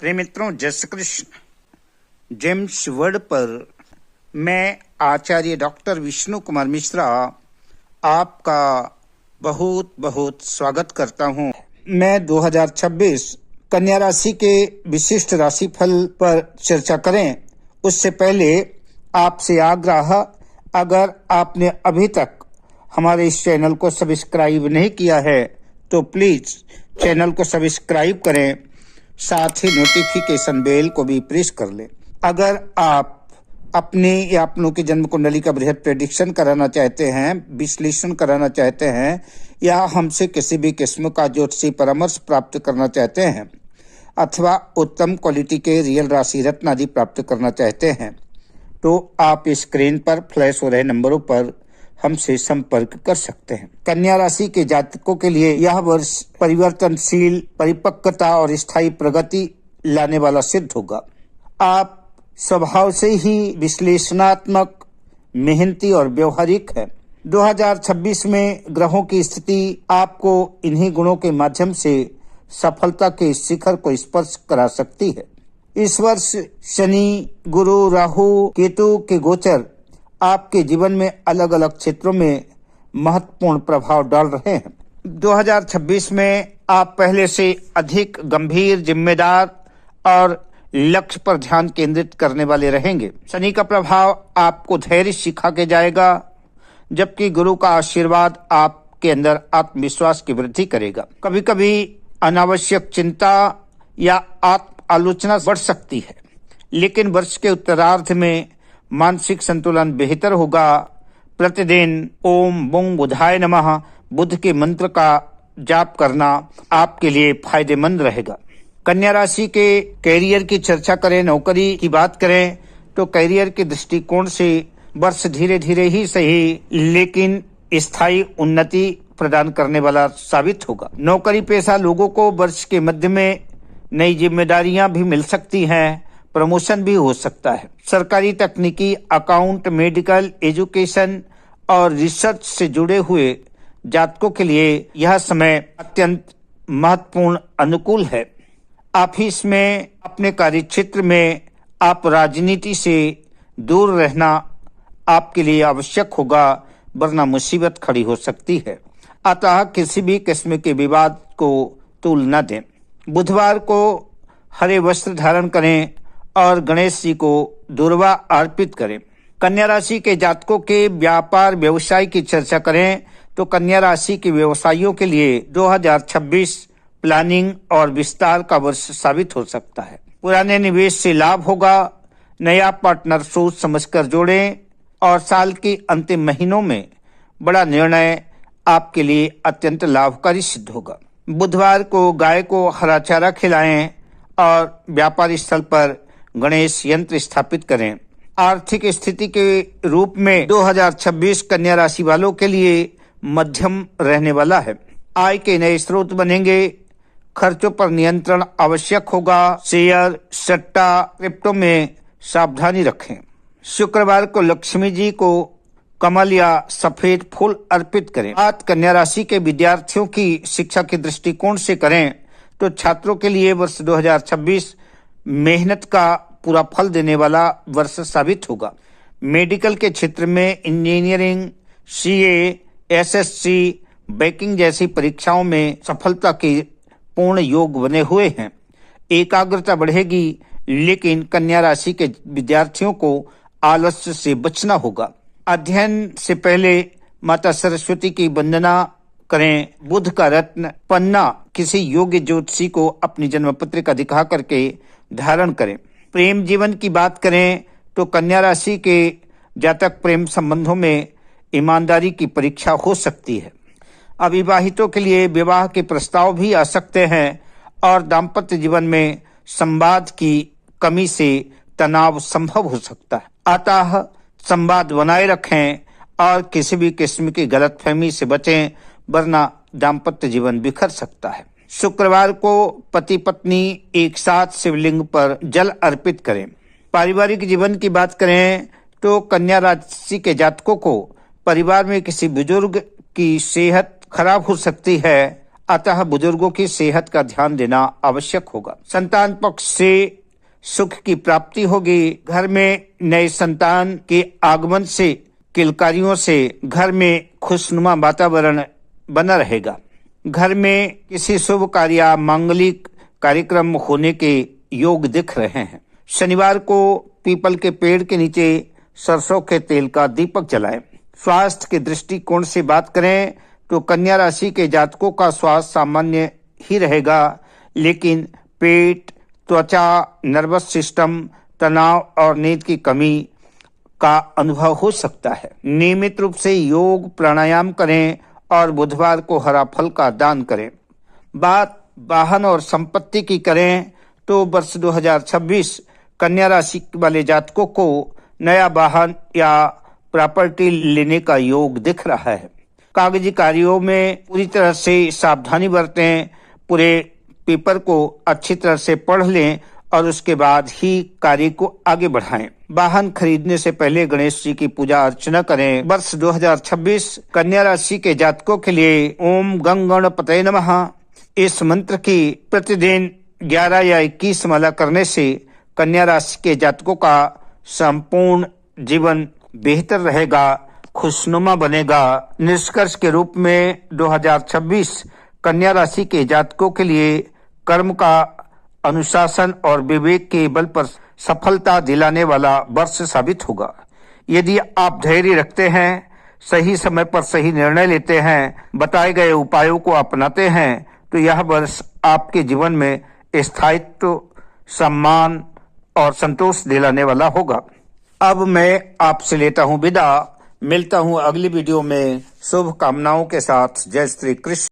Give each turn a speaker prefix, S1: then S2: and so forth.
S1: प्रिय मित्रों, जय श्री कृष्ण। जेम्स वर्ड पर मैं आचार्य डॉक्टर विष्णु कुमार मिश्रा आपका बहुत बहुत स्वागत करता हूं। मैं 2026 कन्या राशि के विशिष्ट राशिफल पर चर्चा करें उससे पहले आपसे आग्रह, अगर आपने अभी तक हमारे इस चैनल को सब्सक्राइब नहीं किया है तो प्लीज चैनल को सब्सक्राइब करें, साथ ही नोटिफिकेशन बेल को भी प्रेस कर लें। अगर आप अपने या अपनों की जन्म कुंडली का बृहद प्रेडिक्शन कराना चाहते हैं, विश्लेषण कराना चाहते हैं, या हमसे किसी भी किस्म का ज्योतिषी परामर्श प्राप्त करना चाहते हैं, अथवा उत्तम क्वालिटी के रियल राशि रत्न आदि प्राप्त करना चाहते हैं, तो आप स्क्रीन पर फ्लैश हो रहे नंबरों पर हमसे संपर्क कर सकते हैं। कन्या राशि के जातकों के लिए यह वर्ष परिवर्तनशील, परिपक्वता और स्थायी प्रगति लाने वाला सिद्ध होगा। आप स्वभाव से ही विश्लेषणात्मक, मेहनती और व्यवहारिक है। 2026 में ग्रहों की स्थिति आपको इन्हीं गुणों के माध्यम से सफलता के शिखर को स्पर्श करा सकती है। इस वर्ष शनि, गुरु, राहु, केतु के गोचर आपके जीवन में अलग अलग क्षेत्रों में महत्वपूर्ण प्रभाव डाल रहे हैं। 2026 में आप पहले से अधिक गंभीर, जिम्मेदार और लक्ष्य पर ध्यान केंद्रित करने वाले रहेंगे। शनि का प्रभाव आपको धैर्य सिखा के जाएगा, जबकि गुरु का आशीर्वाद आपके अंदर आत्मविश्वास की वृद्धि करेगा। कभी कभी अनावश्यक चिंता या आत्म आलोचना बढ़ सकती है, लेकिन वर्ष के उत्तरार्ध में मानसिक संतुलन बेहतर होगा। प्रतिदिन ओम बुंग बुधाय नमः बुध के मंत्र का जाप करना आपके लिए फायदेमंद रहेगा। कन्या राशि के कैरियर की चर्चा करें, नौकरी की बात करें तो कैरियर के दृष्टिकोण से वर्ष धीरे धीरे ही सही, लेकिन स्थायी उन्नति प्रदान करने वाला साबित होगा। नौकरी पेशा लोगों को वर्ष के मध्य में नई जिम्मेदारियां भी मिल सकती हैं, प्रमोशन भी हो सकता है। सरकारी, तकनीकी, अकाउंट, मेडिकल, एजुकेशन और रिसर्च से जुड़े हुए जातकों के लिए यह समय अत्यंत महत्वपूर्ण अनुकूल है। ऑफिस में, अपने कार्यक्षेत्र में आप राजनीति से दूर रहना आपके लिए आवश्यक होगा, वरना मुसीबत खड़ी हो सकती है। अतः किसी भी किस्म के विवाद को तूल न दें। बुधवार को हरे वस्त्र धारण करें और गणेश जी को दुर्वा अर्पित करें। कन्या राशि के जातकों के व्यापार व्यवसाय की चर्चा करें तो कन्या राशि के व्यवसायियों के लिए 2026 प्लानिंग और विस्तार का वर्ष साबित हो सकता है। पुराने निवेश से लाभ होगा। नया पार्टनर सोच समझकर जोड़ें और साल के अंतिम महीनों में बड़ा निर्णय आपके लिए अत्यंत लाभकारी सिद्ध होगा। बुधवार को गाय को हरा चारा खिलाएं और व्यापार स्थल पर गणेश यंत्र स्थापित करें। आर्थिक स्थिति के रूप में 2026 कन्या राशि वालों के लिए मध्यम रहने वाला है। आय के नए स्रोत बनेंगे। खर्चों पर नियंत्रण आवश्यक होगा। शेयर, सट्टा, क्रिप्टो में सावधानी रखें। शुक्रवार को लक्ष्मी जी को कमल या सफेद फूल अर्पित करें। बात कन्या राशि के विद्यार्थियों की शिक्षा के दृष्टिकोण से करें तो छात्रों के लिए वर्ष 2026 मेहनत का पूरा फल देने वाला वर्ष साबित होगा। मेडिकल के क्षेत्र में इंजीनियरिंग, सीए, एसएससी, बैंकिंग जैसी परीक्षाओं में सफलता के पूर्ण योग बने हुए हैं। एकाग्रता बढ़ेगी, लेकिन कन्या राशि के विद्यार्थियों को आलस्य से बचना होगा। अध्ययन से पहले माता सरस्वती की वंदना करें। बुध का रत्न पन्ना किसी योग्य ज्योतिषी को अपनी जन्म पत्रिका दिखा करके धारण करें। प्रेम जीवन की बात करें तो कन्या राशि के जातक प्रेम संबंधों में ईमानदारी की परीक्षा हो सकती है। अविवाहितों के लिए विवाह के प्रस्ताव भी आ सकते हैं और दाम्पत्य जीवन में संवाद की कमी से तनाव संभव हो सकता है। अतः संवाद बनाए रखें और किसी भी किस्म की गलतफहमी से बचें, वरना दाम्पत्य जीवन बिखर सकता है। शुक्रवार को पति पत्नी एक साथ शिवलिंग पर जल अर्पित करें। पारिवारिक जीवन की बात करें तो कन्या राशि के जातकों को परिवार में किसी बुजुर्ग की सेहत खराब हो सकती है। अतः बुजुर्गों की सेहत का ध्यान देना आवश्यक होगा। संतान पक्ष से सुख की प्राप्ति होगी। घर में नए संतान के आगमन से, किलकारियों से घर में खुशनुमा वातावरण बना रहेगा। घर में किसी शुभ कार्य या मांगलिक कार्यक्रम होने के योग दिख रहे हैं। शनिवार को पीपल के पेड़ के नीचे सरसों के तेल का दीपक जलाएं। स्वास्थ्य के दृष्टिकोण से बात करें तो कन्या राशि के जातकों का स्वास्थ्य सामान्य ही रहेगा, लेकिन पेट, त्वचा, नर्वस सिस्टम, तनाव और नींद की कमी का अनुभव हो सकता है। नियमित रूप से योग प्राणायाम करें और बुधवार को हरा फल का दान करें। बात वाहन और संपत्ति की करें तो वर्ष 2026 कन्या राशि वाले जातकों को नया वाहन या प्रॉपर्टी लेने का योग दिख रहा है। कागजी कार्यों में पूरी तरह से सावधानी बरतें। पूरे पेपर को अच्छी तरह से पढ़ लें और उसके बाद ही कार्य को आगे बढ़ाएं। वाहन खरीदने से पहले गणेश जी की पूजा अर्चना करें। वर्ष 2026 कन्या राशि के जातकों के लिए ओम गं गणपतये नमः इस मंत्र की प्रतिदिन 11 या 21 माला करने से कन्या राशि के जातकों का संपूर्ण जीवन बेहतर रहेगा, खुशनुमा बनेगा। निष्कर्ष के रूप में 2026 कन्या राशि के जातकों के लिए कर्म का अनुशासन और विवेक के बल पर सफलता दिलाने वाला वर्ष साबित होगा। यदि आप धैर्य रखते हैं, सही समय पर सही निर्णय लेते हैं, बताए गए उपायों को अपनाते हैं, तो यह वर्ष आपके जीवन में स्थायित्व, सम्मान और संतोष दिलाने वाला होगा। अब मैं आपसे लेता हूं विदा। मिलता हूं अगली वीडियो में शुभ कामनाओं के साथ। जय श्री कृष्ण।